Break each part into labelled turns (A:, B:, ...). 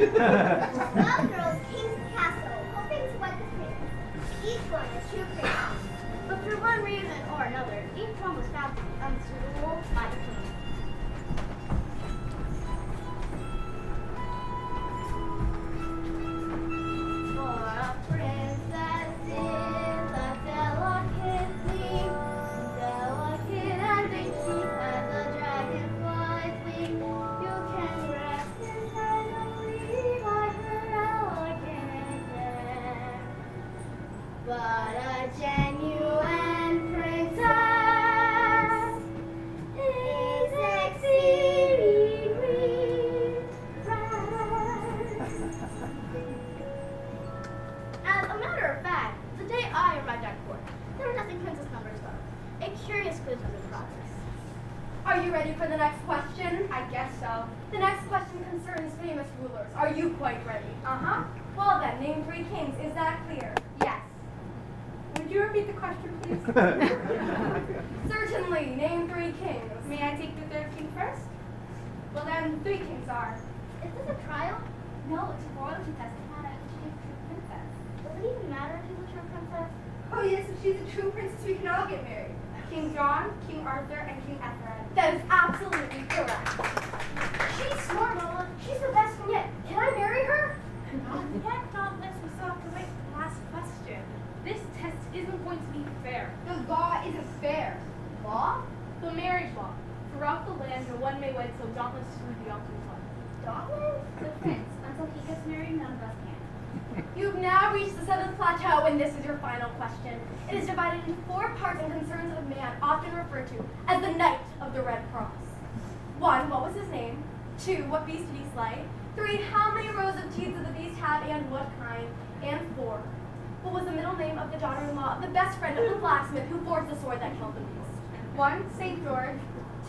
A: Well, girls came to the castle, hoping to wed the prince, each one a true prince. But for one reason or another, each one was found to be unsuitable by the queen. For a princess is a delicate thing, delicate and dainty as a dragonfly's wing. You can rest entirely by her elegant air. But a genuine princess is exceedingly rare. As a matter of fact, the day I arrived at court, there were nothing princess numbers about. A curious quiz was in progress.
B: Are you ready for the next question? I guess so. The next question concerns famous rulers. Are you quite ready? Uh-huh. Well then, name 3 kings. Is that clear? Yes. Would you repeat the question, please? Certainly. Name 3 kings. May I take the 3rd king first? Well then, 3 kings are.
A: Is this a trial?
B: No, it's a royalty test to find out if she's a true princess.
A: Does it even matter if she's a true princess?
B: Oh yes, if she's a true princess, we can all get married. King John, King Arthur, and King Ethelred. That is absolutely correct.
A: She's smart, Mama. She's the best one yet. Can I marry her?
C: Not yet, Dauntless. We still have to wait for the last question. This test isn't going to be fair.
B: The law isn't fair.
C: Law? The marriage law. Throughout the land, no one may wed, so Dauntless will be the ultimate one.
A: Dauntless?
C: The prince. Until he gets married, none of us can.
B: You've now reached the 7th plateau, and this is your final question. It is divided into 4 parts and concerns of a man often referred to as the Knight of the Red Cross. 1. What was his name? 2. What beast did he slay? 3. How many rows of teeth did the beast have and what kind? And 4. What was the middle name of the daughter-in-law of the best friend of the blacksmith who forged the sword that killed the beast? 1. St. George.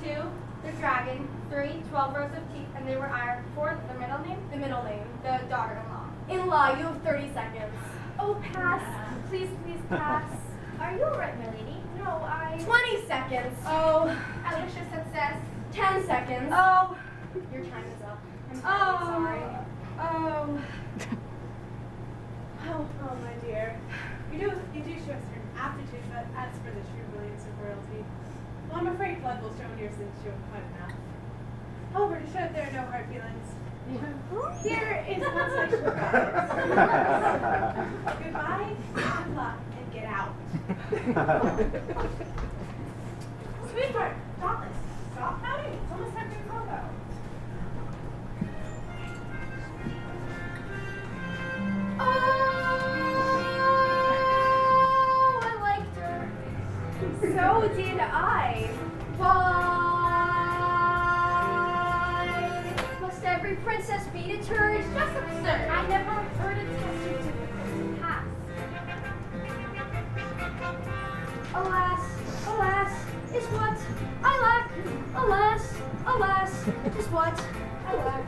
B: 2. The dragon. 3. 12 rows of teeth, and they were iron. 4. The middle name? The middle name. The daughter-in-law. In law, you have 30 seconds. Oh, pass. Please, please pass.
A: Are you alright, my lady?
B: No, 20 seconds. Oh. Alicia success. 10 seconds. Oh. Your time is up. I'm sorry. Oh.
D: Oh, my dear. You do show certain aptitude, but as for the true brilliance of royalty, well, I'm afraid blood will show in your sins you have quite enough. However, to show that there are no hard feelings, here is consolation prize. Goodbye, good luck, and get out. Sweetheart, Dauntless, stop pouting. It's almost time for your combo.
B: Oh, I liked her. So did I. Why must every princess be deterred? It's just absurd. I never heard a test so difficult to pass. Alas, alas, is what I lack. Alas, alas, is what I lack.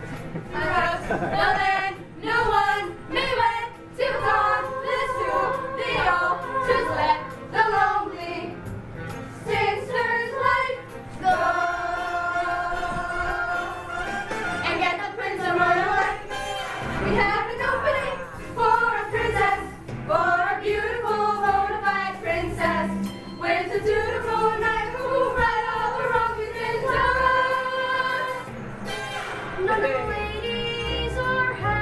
B: No man, no one may wed till dauntless to the all. Just let the lonely sister's life go and get the prince a royal life. We have an opening for a princess, for a beautiful bona fide princess. Where's the dutiful knight who right all the wrongs we've been done? None of the ladies are happy.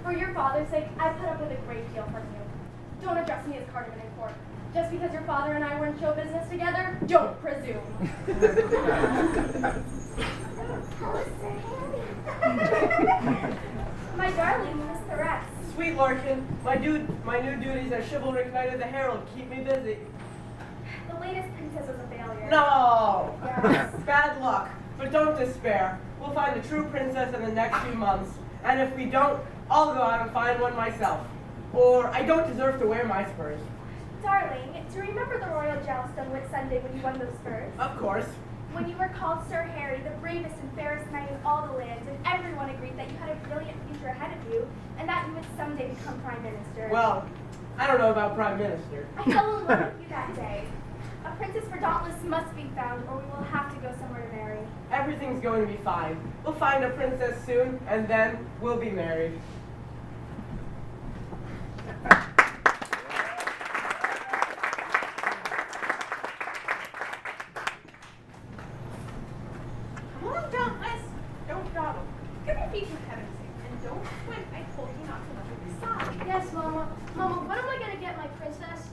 B: For your father's sake, I put up with a great deal from you. Don't address me as Cardigan in court. Just because your father and I were in show business together, don't presume.
A: Hello, Sir Harry.
B: My darling, Miss Therese.
E: Sweet Larkin, my new duties as chivalric knight of the Herald keep me busy.
B: The latest princess was a failure.
E: No!
B: Yes.
E: Bad luck, but don't despair. We'll find a true princess in the next few months, and if we don't, I'll go out and find one myself. Or I don't deserve to wear my spurs.
B: Darling, do you remember the royal joust on Whit Sunday when you won those spurs?
E: Of course.
B: When you were called Sir Harry, the bravest and fairest knight in all the land, and everyone agreed that you had a brilliant future ahead of you, and that you would someday become Prime Minister.
E: Well, I don't know about Prime Minister.
B: I fell in love with you that day. A princess for Dauntless must be found, or we will have to go somewhere to marry.
E: Everything's going to be fine. We'll find a princess soon, and then we'll be married.
D: Come on, Dauntless. Don't dawdle. Get your feet for heaven's sake, and don't swim. I told you not to look at the side.
B: Yes, Mama. Mama, when am I going to get my princess?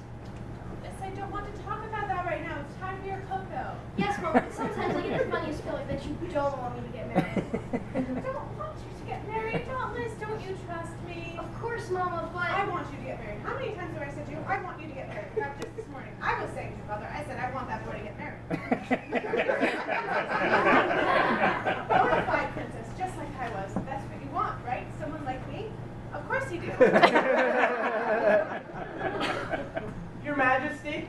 D: Yes, I don't want to talk about that right now. It's time for your cocoa.
B: Yes, Mama, but sometimes I get the funniest feeling that you don't want me to get married.
D: I don't want you to get married, Dauntless. Don't you trust me?
B: Of course, Mama, but...
D: I want you to get married. How many times have I said to you, I want you to get married? In fact, just this morning, I was saying to your mother, I said, I want that boy to get married. Bona fide princess, just like I was. That's what you want, right? Someone like me? Of course you do.
E: Your Majesty,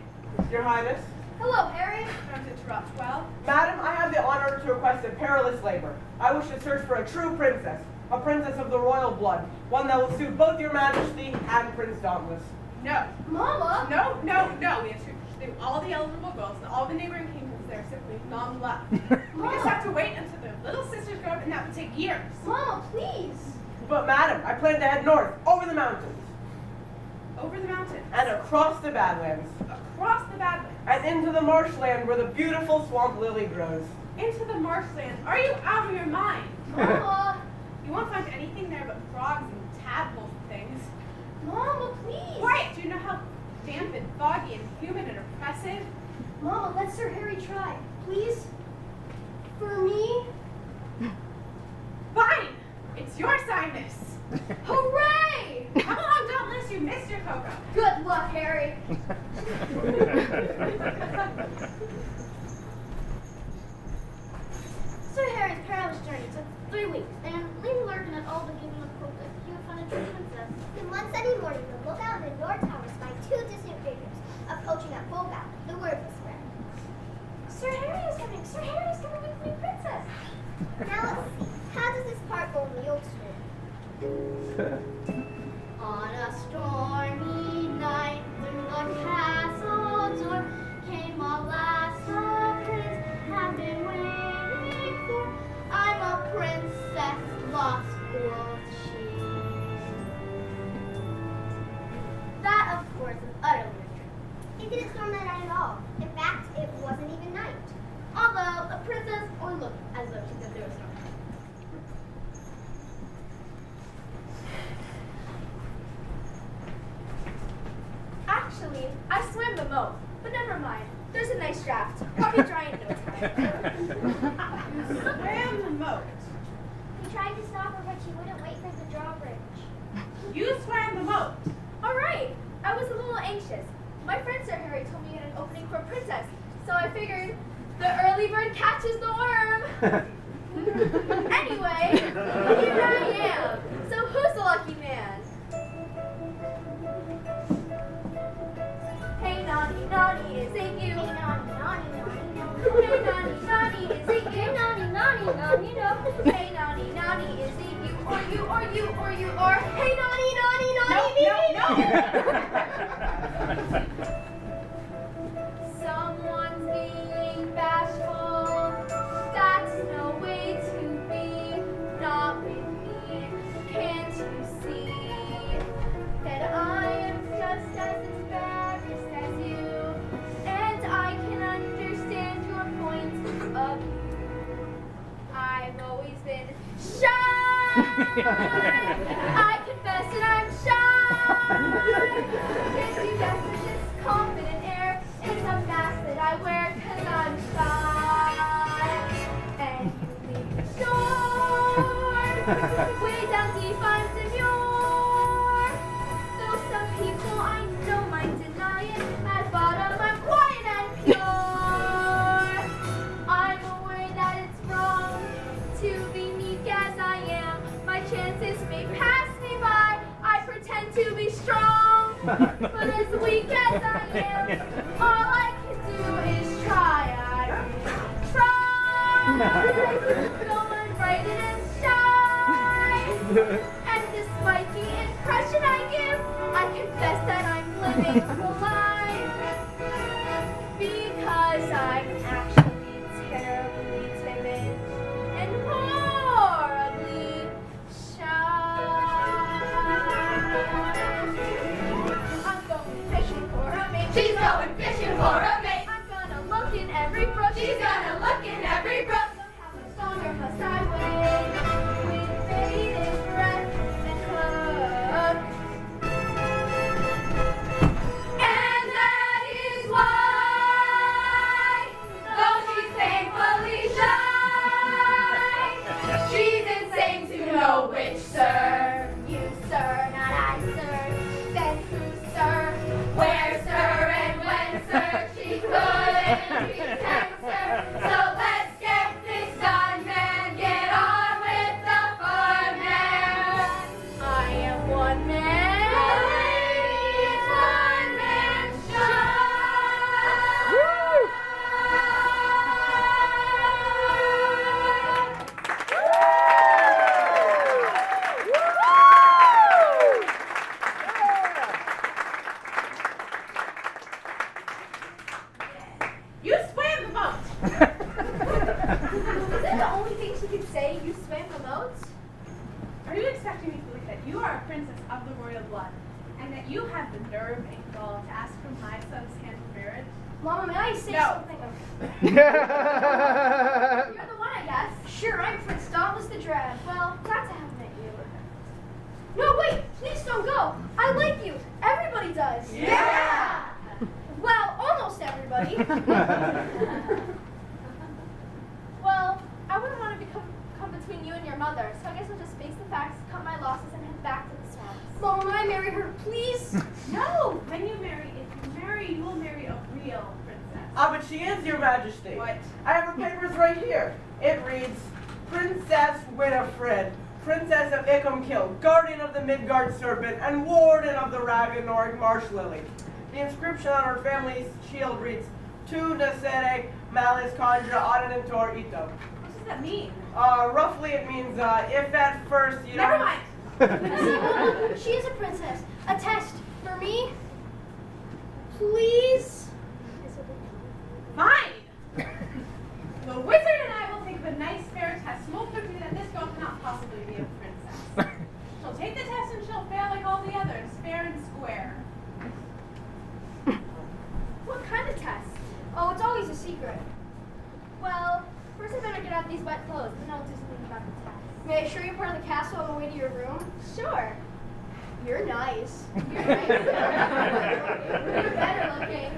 E: Your Highness,
B: Hello, Harry.
D: Don't interrupt. Well,
E: Madam, I have the honor to request a perilous labor. I wish to search for a true princess, a princess of the royal blood, one that will suit both Your Majesty and Prince Dauntless.
D: no.
B: Mama?
D: No, no, no. We have to do all the eligible girls and all the neighboring kingdoms. They're simply non-left. We just have to wait until their little sisters grow up, and that would take years.
B: Mama, please.
E: But Madam, I plan to head north, over the mountains,
D: Over the mountains,
E: and across the Badlands,
D: across the Badlands,
E: and into the marshland where the beautiful swamp lily grows.
D: into the marshland. Are you out of your mind?
B: Mama.
D: You won't find anything there but frogs and tadpoles and things.
B: Mama, please.
D: Quiet! Do you know how damp and foggy and humid and oppressive?
B: Mama, let Sir Harry try. Please? For me?
D: Fine! It's your assignment.
B: Hooray!
D: Come along, Dauntless. You missed your cocoa.
B: Good luck, Harry.
A: Sir Harry's perilous journey took 3 weeks, and Lady Larkin had all but given up hope that he would find a true princess. Then one sunny morning, the lookout in the North Tower spied 2 distant figures approaching at full gallop. The word was spread.
B: Sir Harry is coming. Sir Harry is coming with the new princess.
A: Now let's see, how does this part go in the old story? On a stormy night, through the castle door came a lass a prince had been waiting for. I'm a princess lost, quoth she. That, of course, is utterly untrue. It didn't storm that night at all. In fact, it wasn't even night. Although the princess only looked as though she could do a storm.
B: Actually, I swam the moat, but never mind. There's a nice draft. Probably dry in no time.
D: Swam the moat.
A: We tried to stop her, but she wouldn't wait for the drawbridge.
D: You swam the moat.
B: All right. I was a little anxious. My friend Sir Harry told me he had an opening for a princess, so I figured the early bird catches the worm. Anyway, here I am. So who's the lucky man? Hey, naughty, naughty, is it you?
A: Hey, naughty, naughty, naughty, no.
B: Hey, naughty, naughty, is it you?
A: Hey, naughty, naughty, naughty, no.
B: Hey, naughty, naughty, is it you? Or you, or you, or you, or hey, naughty, naughty, naughty, Someone's being bashful. That's no way to be. Not with me. Can't you see that I am just as embarrassed as you? And I can understand your point of view. I've always been shy. I confess But as weak as I am, all I can do is try. Going bright and shine. And despite the impression I give, I confess that I'm living the life. Because I'm actually terribly timid and horribly shy. I'm going fishing for a mate. She's going fishing for a mate. I'm gonna look in every brook. She's gonna look in every brook. How much longer must I wait? With bated breath and hook. And that is why, though she's thankfully shy, she's insane to know which, sir. You, sir, not I, sir. Then who, sir? Where, sir, and when, sir? She couldn't pretend, sir. So let's get this done, man. Get on with the fun, man. I am one man. It's one man show.
D: You swam the boat.
B: Is that the only thing she could say? You swam the moat?
D: Are you expecting me to believe that you are a princess of the royal blood, and that you have the nerve and gall to ask for my son's hand in marriage?
B: Mama, may I say
D: No.
B: something? You're the one, I guess. Sure, I'm Prince Dauntless the Dread. Well, glad to have met you. No, wait! Please don't go! I like you! Everybody does!
D: Yeah!
B: Well, almost everybody. Well, I wouldn't want to come between you and your mother, so I guess I'll just face the facts, cut my losses, and head back to the swamps. Mama, may I marry her, please?
D: No! When you marry, if you marry, you will marry a real princess.
E: Ah, but she is, Your Majesty.
D: What?
E: I have her papers right here. It reads, Princess Winifred, Princess of Icomkill, Guardian of the Midgard Serpent, and Warden of the Ragnorg Marsh Lily. The inscription on her family's shield reads, Tu Nasere Malis Conjura Adenentor Ito.
D: What does that mean?
E: Roughly it means, if at first you
D: Never
E: don't...
D: mind.
B: She is a princess. A test for me? Please?
D: Fine! The wizard and I will take the nice fair test so quickly that this girl cannot possibly be a princess. She'll take the test and she'll fail like all the others, fair and square.
B: What kind of test? Oh, it's always a secret. Well, first I better get out these wet clothes, then I'll do something about the test. May I show you part of the castle on the way to your room? Sure. You're nice. You're nice. You're better looking.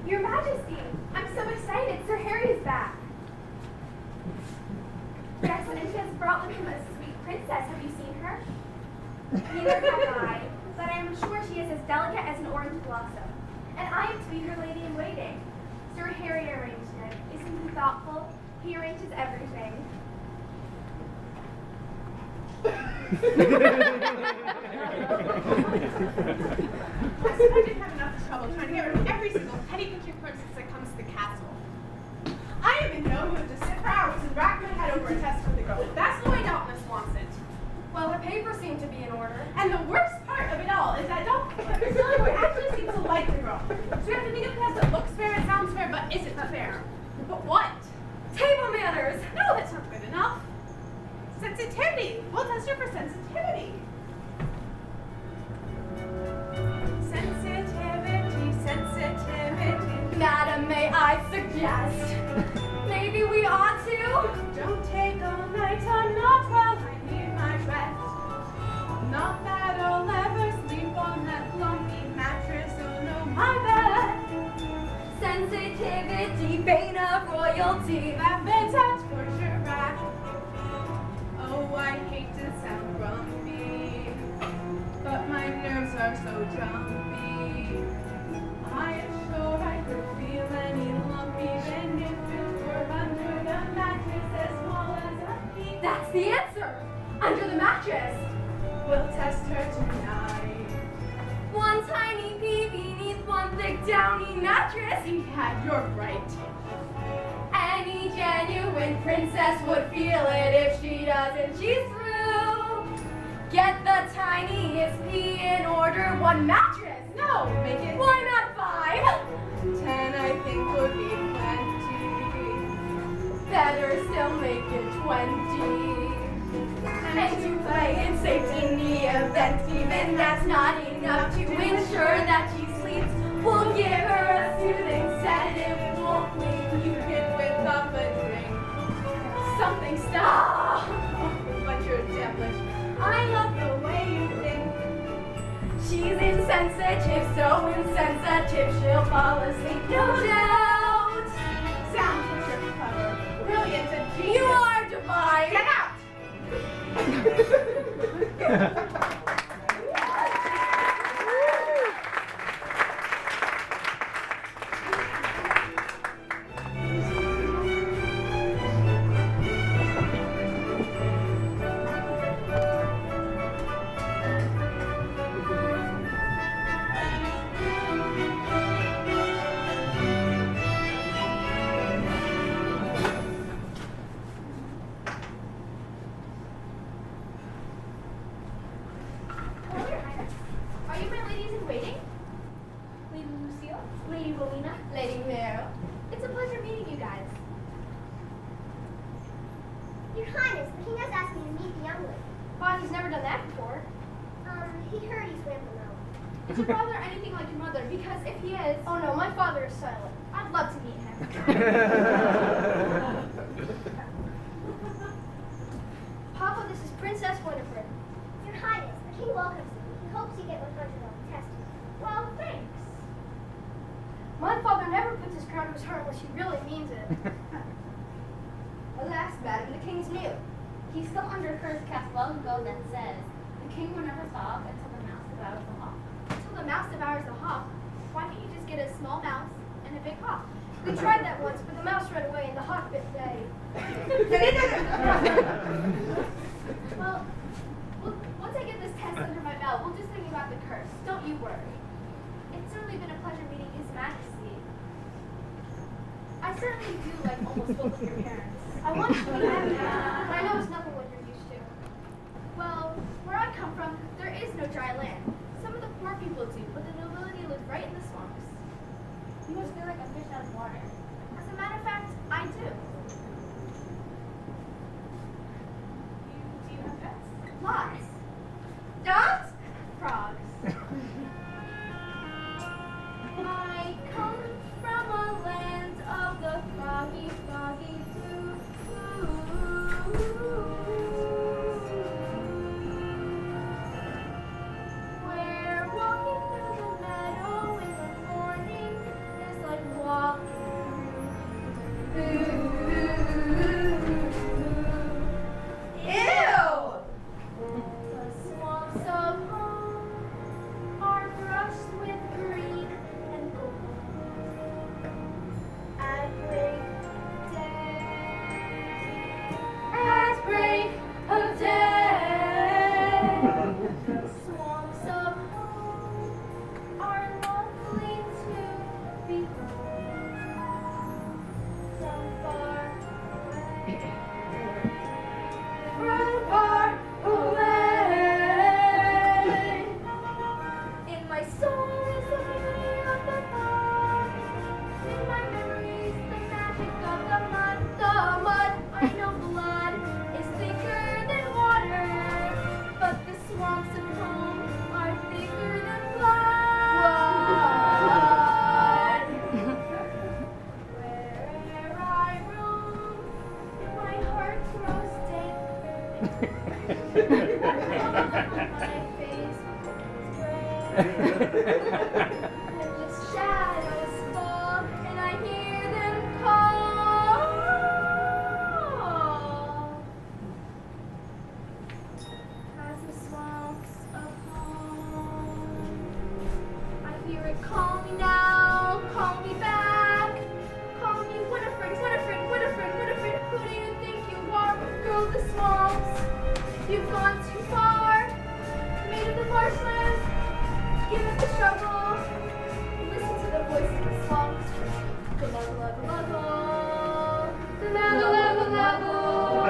B: Your Majesty, I'm so excited. Sir Harry is back.
F: Yes, and she has brought with him a sweet princess. Have you seen her? Neither have I, but I am sure she is as delicate as an orange blossom. And I am to be her lady in waiting. Sir Harry arranged it. Isn't he thoughtful? He arranges everything.
D: I said I didn't have enough trouble trying to get rid of every single petty country princess that comes to the castle. I am in no mood to sit for hours and rack my head over a test for the girl. That's the way Dauntless wants it.
B: Well, her papers seem to be in order.
D: And the worst part of it all is that Silverwood actually seems to like the girl. So we have to think of a test that looks fair and sounds fair, but isn't fair. But what?
B: Table manners!
D: No, that's not good enough. Sensitivity. We'll test her for sensitivity. Sensitivity.
B: Madam, may I suggest? Maybe we ought to?
D: Don't take all night or not while I need my rest. Not that all
B: That's the answer! Under the mattress!
D: We'll test her tonight.
B: One tiny pea beneath one thick downy mattress.
D: Yeah, you're right.
B: Any genuine princess would feel it. If she doesn't, she's through. Get the tiniest pea in order. One mattress.
D: No, make it
B: Why not 5?
D: 10, I think would be plenty.
B: Better still make it 20. And to play it safe in the event, even that's not enough to ensure that she sleeps. We'll give her a soothing sedative. Won't leave
D: You could whip up a drink.
B: something. Stop.
D: But you're devilish.
B: I love the way you think. She's insensitive, so insensitive she'll fall asleep. No doubt.
D: Sounds like you're clever. Brilliant and genius.
B: You are divine.
D: Get out!
F: Hello, Your Highness. Are you my ladies in waiting? Lady Lucille? Lady Rowena?
B: Lady Meryl.
F: It's a pleasure meeting you guys. Your Highness, the king has asked me to meet the young lady.
B: Why, he's never done that before.
F: He heard he swam the mountain.
B: Is your father anything like your mother? Because if he is, oh no, my father is silent. I'd love to meet him. Papa, this is Princess Winifred.
F: Your Highness, the king welcomes you. He hopes you get 100 on the test.
B: Well, thanks. My father never puts his crown to his heart unless he really means it. Alas, madam, the king's new.
G: He's still under a curse cast long ago that says, the king will never stop until the mouse devours the hawk.
B: Until the mouse devours the hawk, why can't you just get a small mouse and a big hawk? We tried that once, but the mouse ran away and the hawk bit Daddy. Well, once I get this test under my belt, we'll just think about the curse. Don't you worry.
F: It's certainly been a pleasure meeting His Majesty.
B: I certainly do like almost both of your parents. I want you to be happy, but I know it's nothing what you're used to. Well, where I come from, there is no dry land. Some of the poor people do, but the nobility live right in the swamps.
G: You must feel like a fish out of water.
B: As a matter of fact, I do.
D: Do you have pets?
B: Lots. Dogs? Frogs. I come from a land of the froggy, froggy doo. Where walking through the meadow in the morning is like walking through. Ew! The swamps of home are brushed with green and gold. At break of day, the swamps of home are lovely to behold. From far away, in my soul is the beauty of the past. In my memories, the magic of the mud. The mud, I know blood is thicker than water, but the swamps of home are thicker than blood. Wherever I roam, my heart grows dim. My face is gray. And the shadows fall, and I hear them call. As the swamps of home, I hear it call me now, call me back, call me Winifred, Winifred, Winifred, Winifred. Who do you think you are? Go Oh, the swamps, you've gone too far. Maid of the marshlands, give up the struggle. Listen to the voice of the swamps. Guluggle, guluggle, guluggle, guluggle.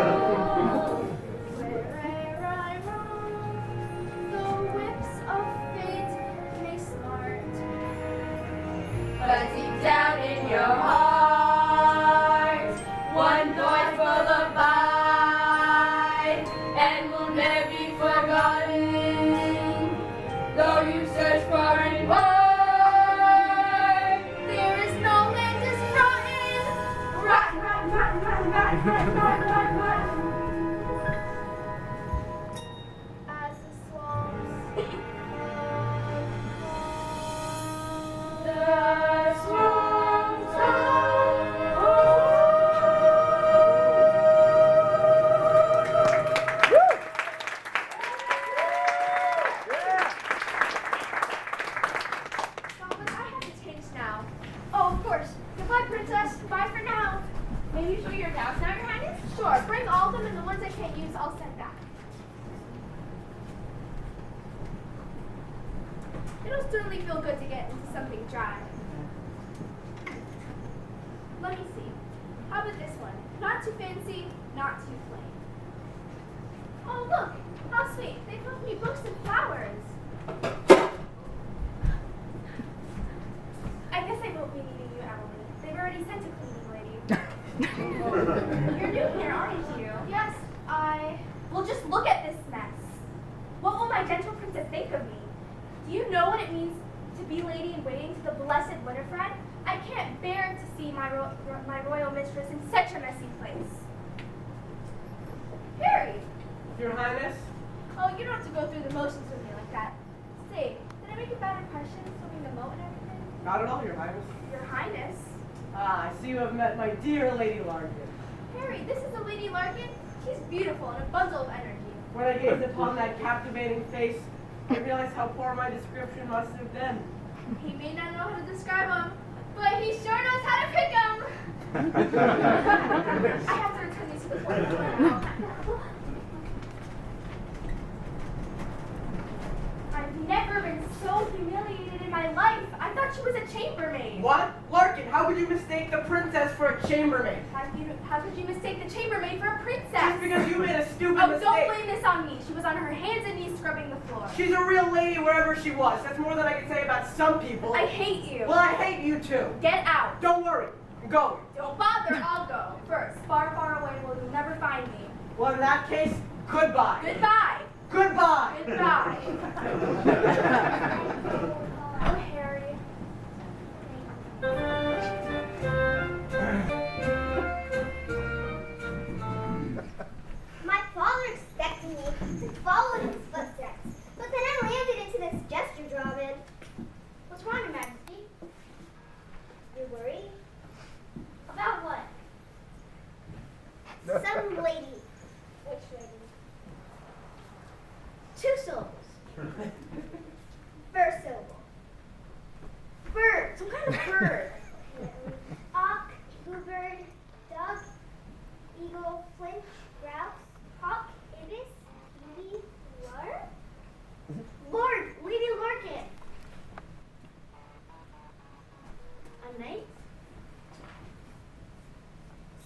B: Where'er I roam, the whips of fate may smart, but deep down in your heart, one voice will abide and will never be forgotten. Though you search far and wide, there is no land as rotten. Rotten, rotten, rotten, rotten, rotten, rotten, rotten, rotten, rotten. As the swamps, the swamps But I have to change now. Oh, of course. Goodbye, princess. Bye for now.
F: May you show your gowns now, Your Highness?
B: Sure, bring all of them, and the ones I can't use, I'll send back. It'll certainly feel good to get into something dry. Let me see. How about this one? Not too fancy, not too plain. Oh, look! How sweet. They've left me books and flowers. I guess I won't be needing you, Emily. They've already sent a cleaning lady.
F: You're new here, aren't you?
B: Yes, Well, just look at this mess. What will my gentle princess think of me? Do you know what it means to be lady in waiting to the blessed Winifred? I can't bear to see my royal mistress in such a messy place. Harry!
E: Your Highness?
B: Oh, you don't have to go through the motions with me like that. Say, did I make a bad impression swimming the moat and everything?
E: Not at all, Your Highness.
B: Your Highness.
E: Ah, I see you have met my dear Lady Larkin.
B: Harry, this is the Lady Larkin. She's beautiful and a bundle of energy.
E: When I gazed upon that captivating face, I realized how poor my description must have been.
B: He may not know how to describe him, but he sure knows how to pick him. I have to return these to the point. I've never been so humiliated in my life. I thought she was a chambermaid.
E: What? Larkin, how could you mistake the princess for a chambermaid?
B: How could you mistake the chambermaid for a princess?
E: Just because you made a stupid
B: Oh,
E: mistake.
B: don't blame this on me. She was on her hands and knees scrubbing the floor.
E: She's a real lady wherever she was. That's more than I can say about some people.
B: I hate you.
E: Well, I hate you too.
B: Get out.
E: Don't worry. I'm going.
B: Don't bother. I'll go. First, far, far away where you'll never find me.
E: Well, in that case, goodbye.
B: Goodbye.
E: Goodbye.
B: Goodbye. Oh, Harry.
A: My father expected me to follow in his footsteps, but then I landed into this gesture drawing. What's wrong, Your Majesty? You're worried? About what? Some lady. Which lady? Two syllables. First syllable. Bird. Some kind of bird. Hawk, bluebird, dove, eagle, flint, grouse, hawk, ibis, kiwi, lark. Lord, Lady Larkin. A knight?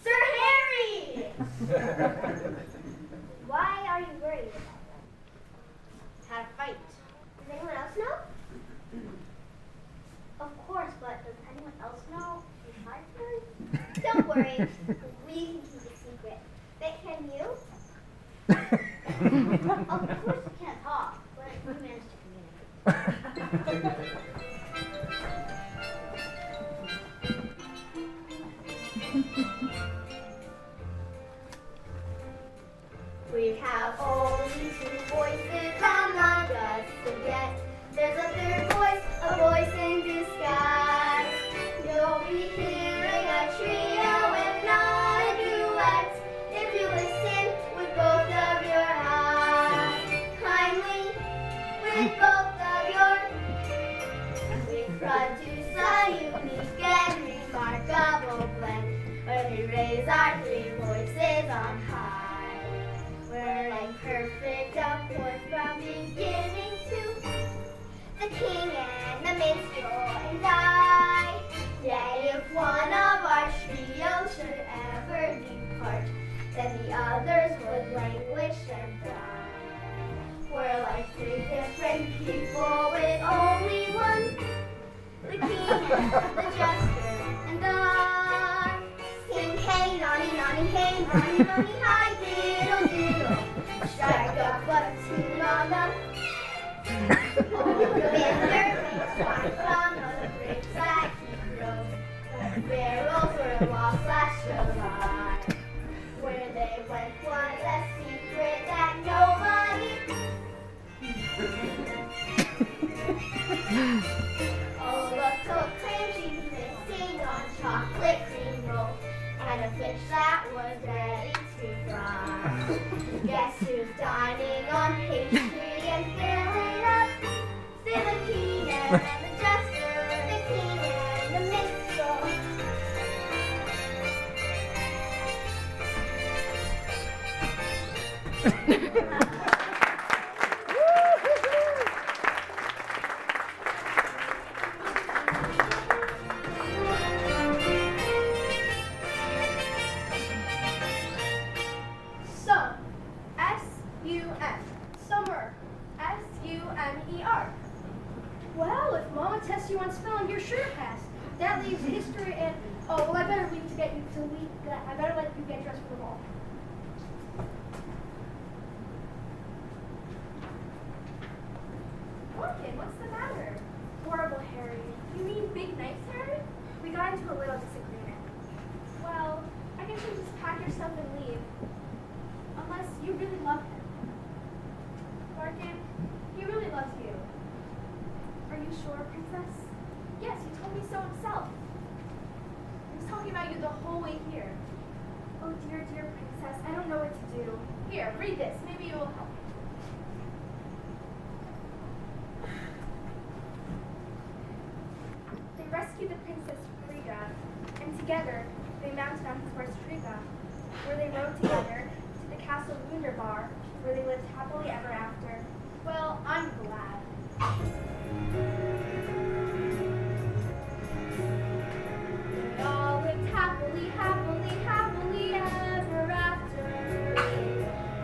A: Sir Harry! Why are you worried about them? How to fight. Does anyone else know? Of course, but does anyone else know my story? Don't worry. We can keep it secret. But can you? Of course you can't talk, but you managed to communicate. We have only two voices, come on, just forget. There's a third voice, a voice in disguise. You'll be hearing a trio, if not a duet, if you listen with both of your eyes. Kindly, with both of your. We've produced a unique and remarkable blend, where we raise our three voices on high. minstrel and I, that if one of our trio should ever depart, then the others would languish and die. We're like three different people with only one, the king and the jester and I. Sing hey nonny nonny hey nonny nonny hi diddle diddle, strike up a tune on the all the winter swine from the bridge that he rode. The barrels were lost last July. Where they went was a secret that nobody. Oh, look, a cream cheese mixing on chocolate cream roll, and a fish that was ready to fry. Guess who's dining on pastry and filling up? Still the king and the jester, the king and the minstrel.
B: Sum. S-U-M. Summer. S-U-M-E-R. Well, if Mama tests you on spelling, you're sure passed. That leaves history and... Oh, well, I better leave to get you to leave. I better let you get dressed for the ball. Morgan, what's the matter? Horrible, Harry. You mean big nights, Harry? We got into a little disagreement. Well, I guess you just pack your stuff and leave. Unless you really love him. Morgan, he really loves you. Are you sure, Princess? Yes, he told me so himself. He was talking about you the whole way here. Oh, dear, dear Princess, I don't know what to do. Here, read this. Maybe it will help. They rescued the Princess Frigga, and together they mounted on his horse Frigga, where they rode together to the castle Wunderbar, where they lived happily ever after. Well, I'm glad. They all lived happily, happily, happily ever after.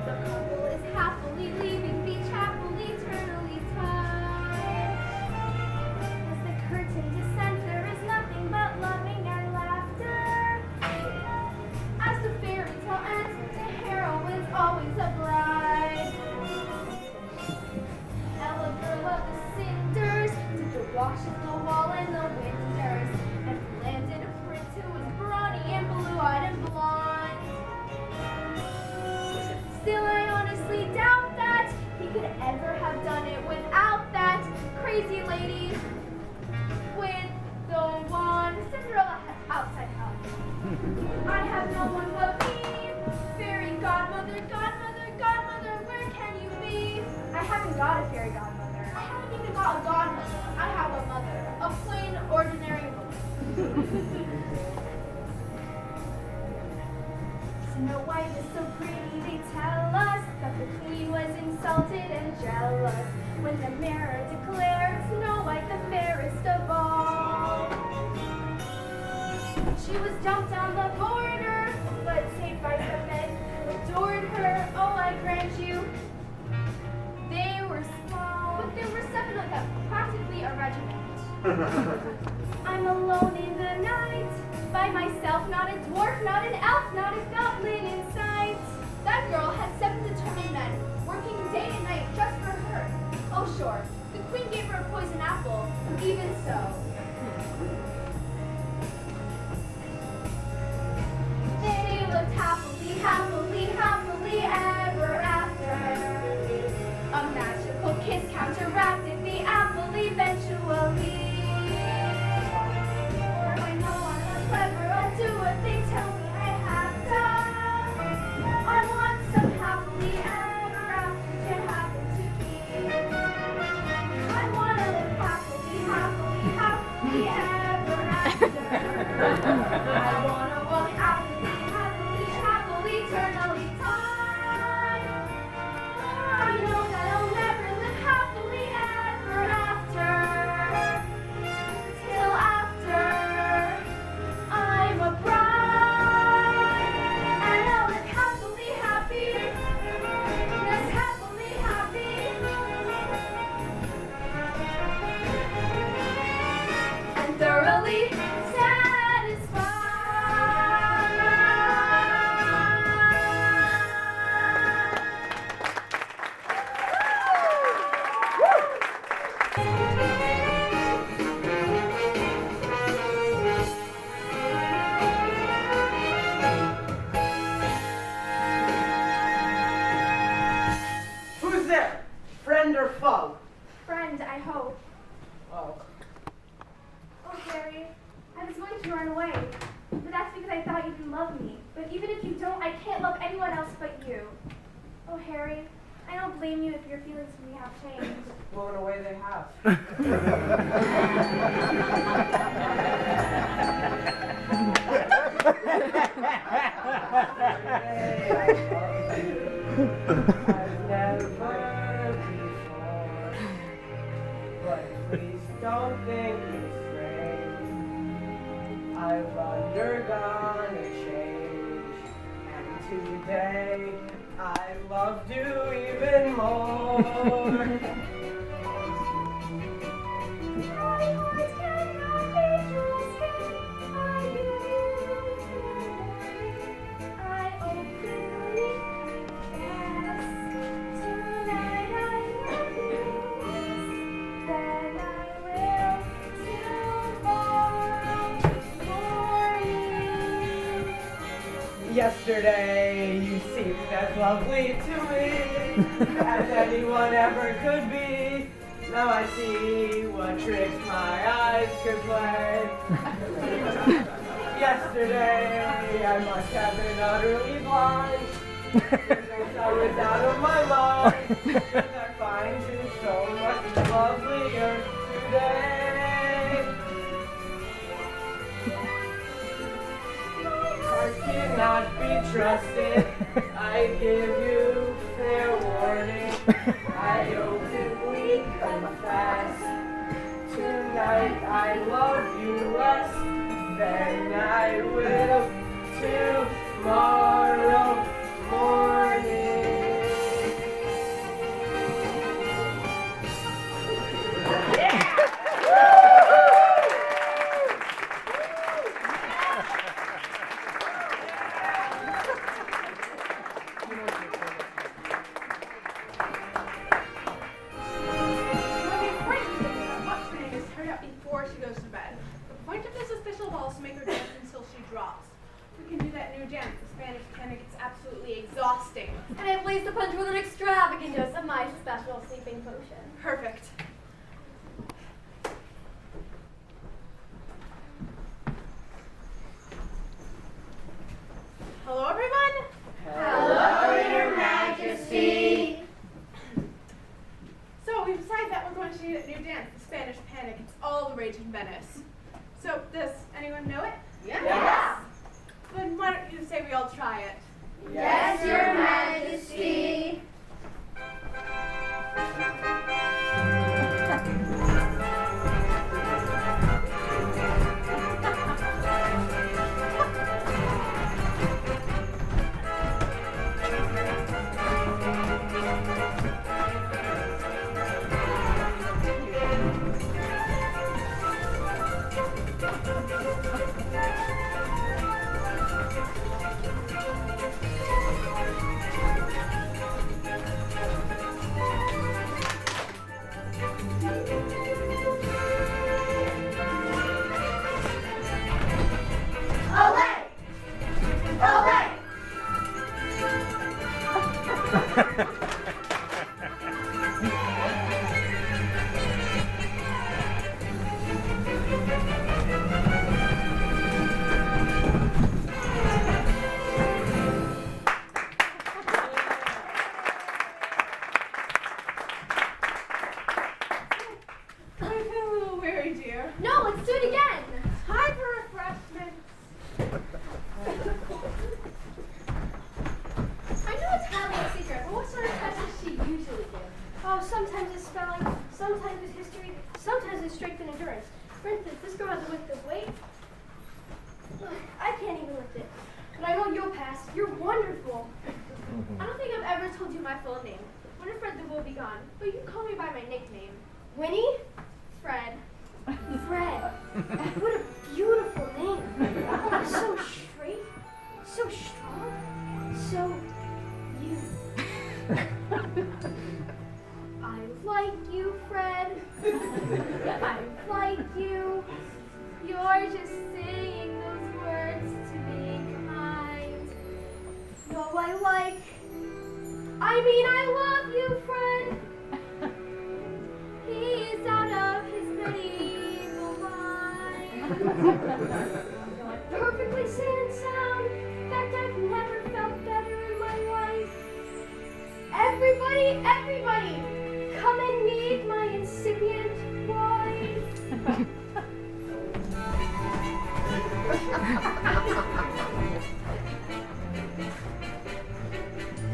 B: The couple is happily leaving the chapel eternally tied. As the curtain descends, there is nothing but loving and laughter. As the fairy tale ends, the heroine's always a bride. Ella, girl of the cinders, did the wash in the wall in the winters, and landed a prince who was brawny and blue-eyed and blonde. Still, I honestly doubt that he could ever have done it without that crazy lady with the wand. Cinderella has outside help. I have no one but me. Fairy godmother, godmother, godmother, where can you be? I haven't got a fairy godmother. I haven't even got a godmother. I have a mother, a plain, ordinary woman. Snow White is so pretty, they tell us that the queen was insulted and jealous when the mirror declared Snow White the fairest of all. She was dumped on the border, but saved by some men who adored her. Oh, I grant you, they were small, but there were 7 of them, practically a regiment. I'm alone in the night, by myself, not a dwarf, not an elf, not a goblin in sight. That girl had 7 determined men, working day and night just for her. Oh, sure, the queen gave her a poison apple, even so. They lived happily, happily, happily ever after. A magical kiss counteracted the apple eventually. For I know I'm a clever, I'll do what they tell me I have done.
E: foe?
F: Friend, I hope.
E: Oh.
F: Oh, Harry, I was going to run away, but that's because I thought you didn't love me. But even if you don't, I can't love anyone else but you. Oh, Harry, I don't blame you if your feelings for me have changed.
E: Blown away they have. I've never before, but please don't think it's strange. I've undergone a change, and today I loved you even more.
F: My heart cannot be trusted. I give you I openly confess. Tonight I love you less than I will tomorrow morning.
E: Yesterday you seemed as lovely to me as anyone ever could be. Now I see what tricks my eyes could play. Yesterday I must have been utterly blind. Since I was out of my mind. Because I find you so much lovelier today. Heart cannot be trusted. I give you fair warning. I openly confess. Tonight I love you less than I will tomorrow morning.
D: What's her name is hurry up before she goes to bed. The point of this official ball is to make her dance until she drops. We can do that new dance. The Spanish panic gets absolutely exhausting.
B: And I placed the punch with an extravagant dose of my special sleeping potion.
D: Perfect. Hello, everyone.
A: Hello, Your Majesty.
D: So we decided that we're going to do that new dance, the Spanish panic. It's all the rage in Venice. So does anyone know it?
A: Yes.
D: Then why don't you say we all try it?
A: Yes, Your Majesty. Olé! Olé!
D: I feel a little weary, dear.
B: No, let's do it again.
D: Time for refreshments.
B: I know it's hardly a secret, but what sort of tests does she usually give? Oh, sometimes it's spelling, sometimes it's history, sometimes it's strength and endurance. For instance, this girl has a lift of weight. Ugh, I can't even lift it. But I know you'll pass. You're wonderful. I don't think I've ever told you my full name. Winifred the Will Be Gone, but you can call me by my nickname. Winnie? Fred. Fred. What a beautiful name. So straight, so strong, so you. I like you, Fred. I like you. You're just saying those words to be kind. No, I love you, Fred. Perfectly sane and sound. In fact, I've never felt better in my life. Everybody, come and meet my incipient wife.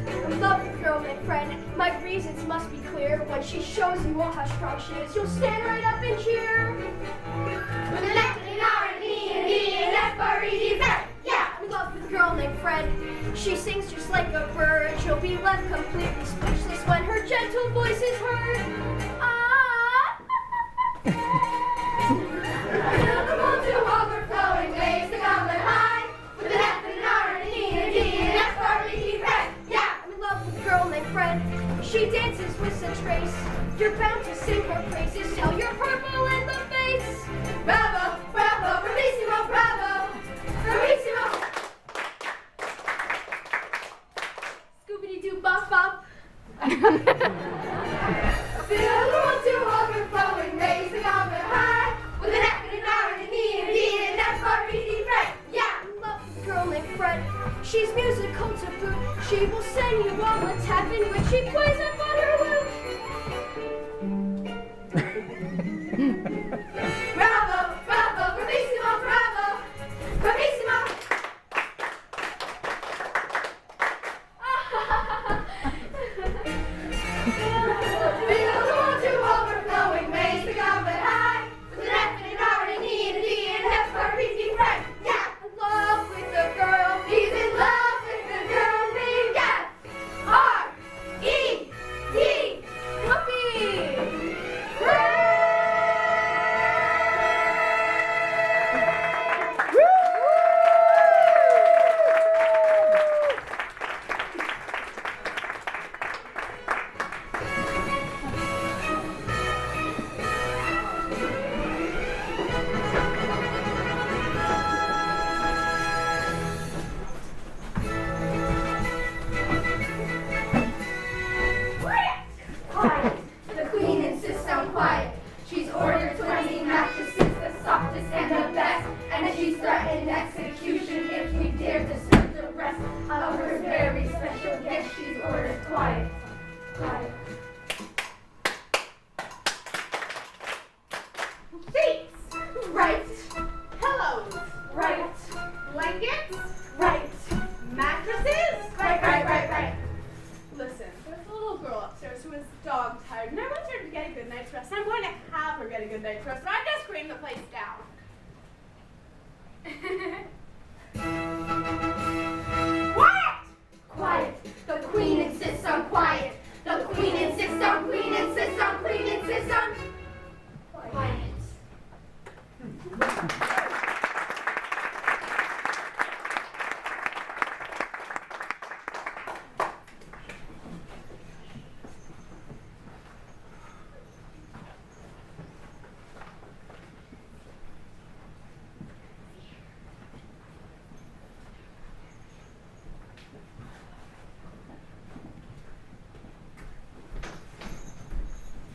B: I love the girl, my friend. My reasons must be clear. When she shows you all how strong she is, you'll stand right up and cheer. With an F and an R and an E and an E and an F R E D Fred. Yeah, I'm in love with a girl named Fred. She sings just like a bird. She'll be left completely speechless when her gentle voice is heard. Ah. Fill the world to overflowing waves to come and high. With an F and an R and an E and an D and an F R E D Fred. Yeah, I'm in love with a girl named Fred. She dances with such grace. You're bound to sing her praises till you're purple in the face. Bravo, bravo, bravissimo, bravo, bravissimo. Scooby-Doo bop bop. Fill the world to overflowing, raising on the high. With an F and an R and an E and a D and an F R E D Fred. Yeah, I love this girl named Fred. She's musical to boot. She will send you all a tap in which she plays upon her lute. Bravo, bravo, bravissimo, bravo, bravissimo. Fill the world to overflowing, raise the goblet high. With an F and an R and an E and a D and an F R E D Fred. Yeah, in love with the girl. He's in love with the girl named F R E D. Whoopee! Quiet. The queen insists on quiet. She's ordered 20 mattresses, the softest and the best. And she's threatened execution if we dare disturb the rest of her very special guest. She's ordered quiet. Quiet.
D: Seats.
B: Right.
D: Pillows.
B: Right.
D: Blankets.
B: Right.
D: Mattresses.
B: Right.
D: Listen, there's a little girl upstairs who is dog tired, and I want her to get a good night's rest. I'm going to have her get a good night's rest, but I'm going to scream the place down. Quiet!
B: Quiet. The queen insists on quiet. The queen insists on queen insists on queen insists on quiet.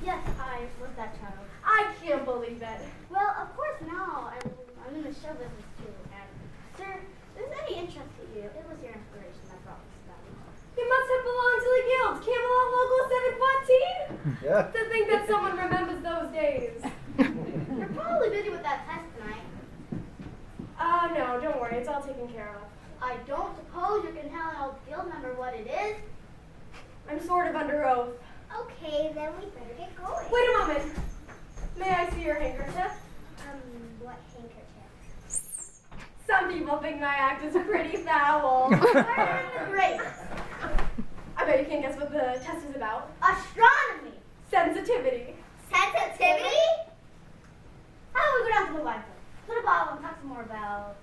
A: Yes, I was that child.
B: I can't believe it.
A: Well, of course now I'm in the show business too. And sir, if there's any interest to you, it was your inspiration that brought this about.
B: You must have belonged to the guild, Camelot Local 714.
H: Yeah.
B: To think that someone remembers those days.
A: You're probably busy with that test tonight.
B: No, don't worry, it's all taken care of.
A: I don't suppose you can tell an old guild member what it is.
B: I'm sort of under oath.
A: Okay, then we better get going.
B: Wait a moment. May I see your handkerchief?
A: What handkerchief?
B: Some people think my act is pretty foul.
A: Great.
B: I bet you can't guess what the test is about.
A: Astronomy.
B: Sensitivity.
A: Sensitivity? How about we go down to the library? Put a bottle and talk some more about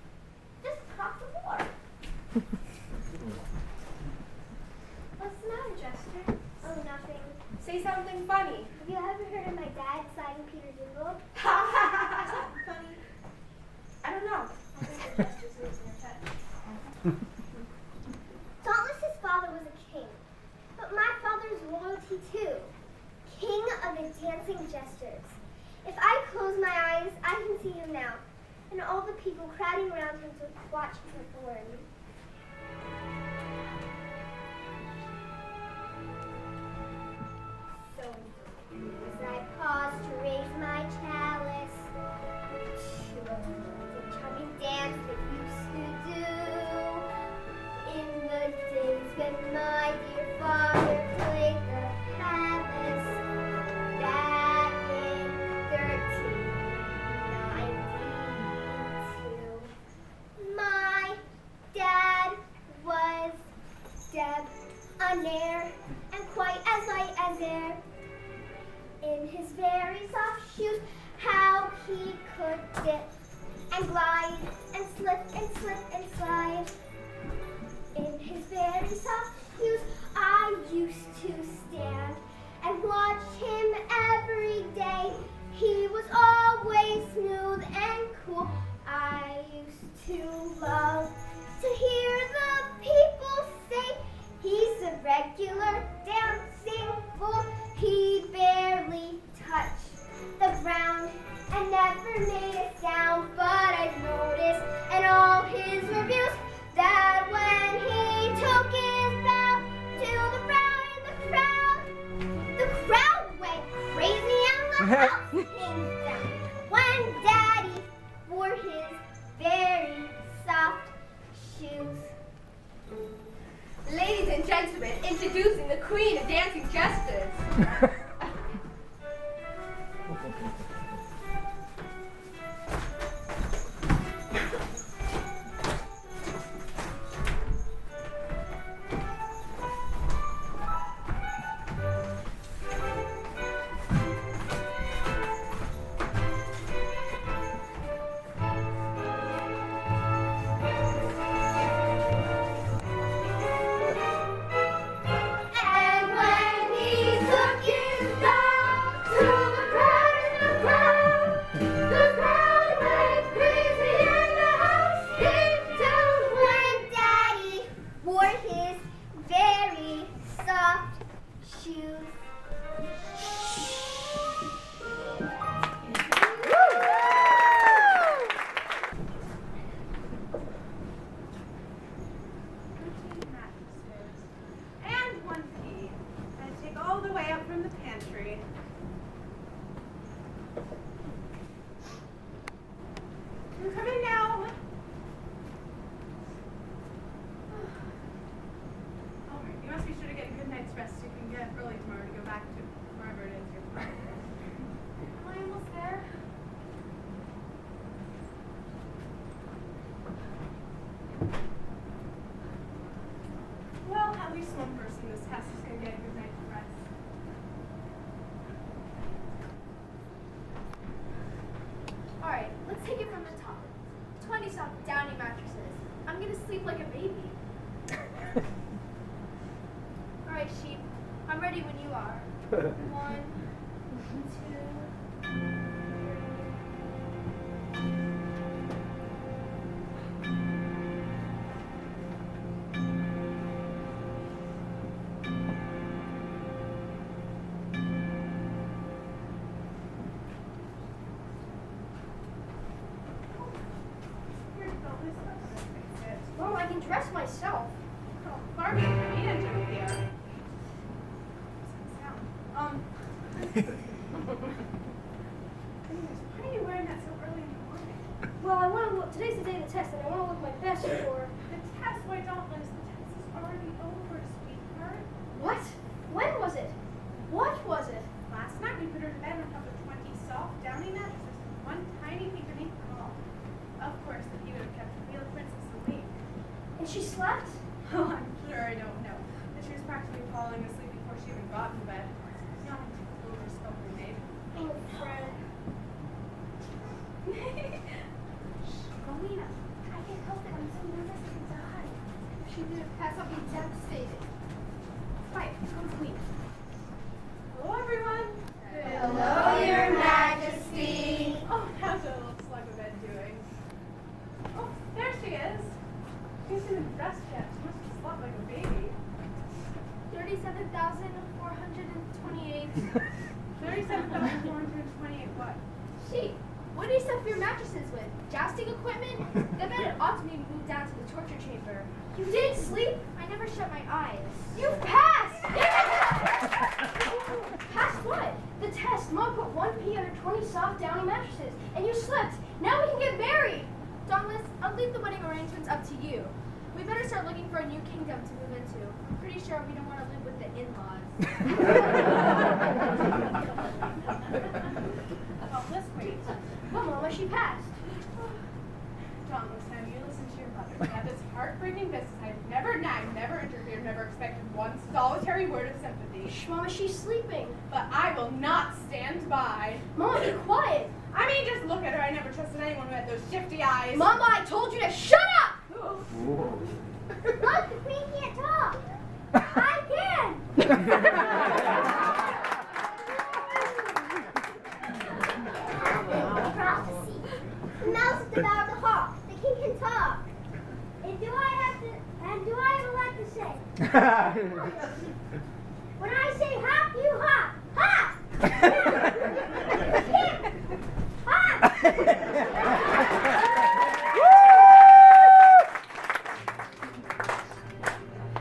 A: just talk some more.
F: What's the matter, Jester? Oh, nothing.
B: Say something funny.
F: Have you ever heard of my dad sliding Peter Jingle?
B: Funny. I don't know. I think the Jester's losing her head.
F: Dauntless's father was a king, but my father's royalty too. King of the dancing jesters. If I close my eyes, I can see him now.
A: and all the people crowding around him to watch him perform. So as I pause to raise my chalice to a charming dance that used to do in the days when my dear father played the palace back in 1392. My dad was debonair and quite as light as air. In his very soft shoes, how he could dip and glide and slip and slip and slide. In his very soft shoes, I used to stand and watch him every day. He was always smooth and cool. I used to love to hear the people say he's a regular dancing fool. He barely touched the ground and never made a sound. But I've noticed in all his reviews that when he took his bow to the crowd went crazy and the house came down. When Daddy wore his very soft shoes.
B: Ladies and gentlemen, introducing the queen of dancing jesters.
A: And when he took his bow to the crowd went crazy and the house came down. When Daddy wore his very soft shoes.
D: Mattresses. And one key. And take all the way up from the pantry. You come in now. Alright, you must be sure to get a good night's rest so you can get up early tomorrow to go back to wherever it is you're from.
B: Am I almost there?
D: Well, at least one person in this house is going to get a good night's rest.
B: Alright, let's take it from the top. 20 soft downy mattresses. I'm gonna sleep like a baby. Alright, sheep. I'm ready when you are. 1,
D: Here, fill this up so I can fix it.
B: 2. Well, I can dress myself.
D: Oh, Barbie, you need to do it here. Sound. Anyways, why are you wearing that so early in the morning?
B: Well, I want to look. Today's the day of the test, and I want to look my best for.
D: The test, why don't Liz? The test is already over, sweetheart.
B: What? When was it? What was it?
D: Last night we put her to bed on top of 20 soft, downy mattresses, one tiny thing beneath them all. Of course, that he would have kept the real princess awake.
B: And she slept?
D: Oh, I'm sure I don't know. But she was practically falling asleep before she even got in bed. Not until Clover spoke her name.
B: Oh, Fred.
A: Rowena, I can't help it. I'm so nervous I could die.
B: If she didn't pass, I'll be devastated. Quiet, come with me.
D: Hello, everyone.
A: Hello, Your Majesty.
D: Oh, how's our little slug of bed doing? Oh, there she is. She hasn't even dressed yet. She must have slept like a baby.
B: 37,428.
D: 37,428 what?
B: Sheep. What do you stuff your mattresses with? Jousting equipment? The bed ought to be moved down to the torture chamber. You didn't sleep? I never shut my eyes. You passed! Passed what? The test. Mom put 1p under 20 soft, downy mattresses, and you slept. Now we can get married. Dauntless, I'll leave the wedding arrangements up to you. We better start looking for a new kingdom to move into. I'm pretty sure we don't want to live with the in-laws.
D: Well, let's wait.
B: Well, Mama, she passed.
D: Dauntless, now you listen to your mother. At this heartbreaking business, I've never nagged, never interfered, never expected one solitary word of sympathy.
B: Shh, Mama, she's sleeping.
D: But I will not stand by.
B: Mama, be quiet.
D: I mean, just look at her. I never trusted anyone who had those shifty eyes.
B: Mama, I told you to shut up!
A: Look, the queen can't talk. I can. Prophecy. The mouse devoured the hawk. The king can talk. And do I have a lot to say? When I say hop, you hop. Hop! Hop!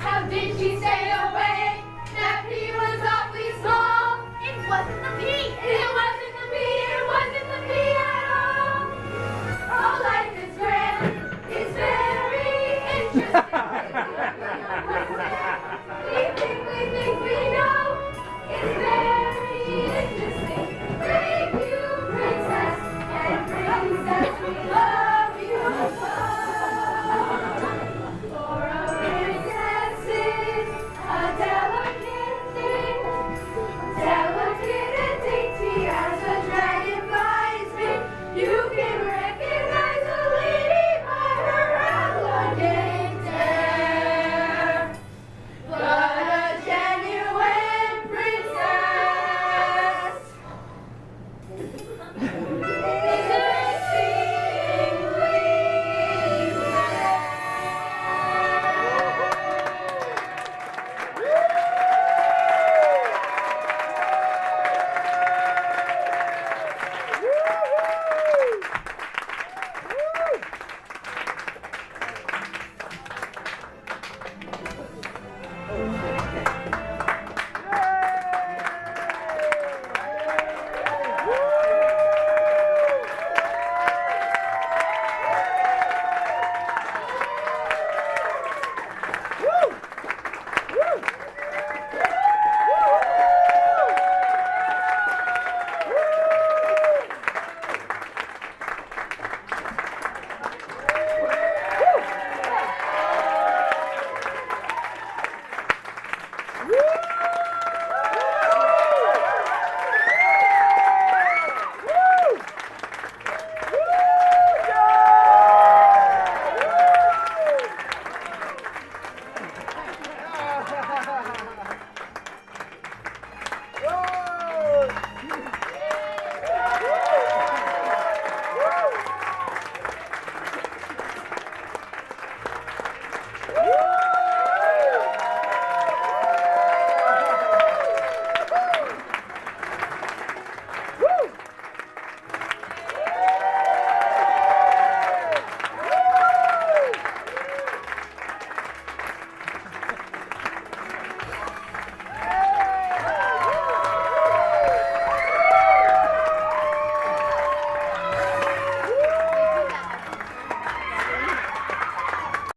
B: How did she stay awake? That pea was awfully small. It wasn't the pea. It wasn't the pea. It wasn't the pea at all. Oh, life is grand. It's very interesting. We think we know. It's very interesting. Thank you, princess. And princess, we love you so. For a princess is a delicate thing, delicate and dainty as a dragonfly's wing. You can recognize a lady by her elegant air, but a genuine princess is exceedingly rare.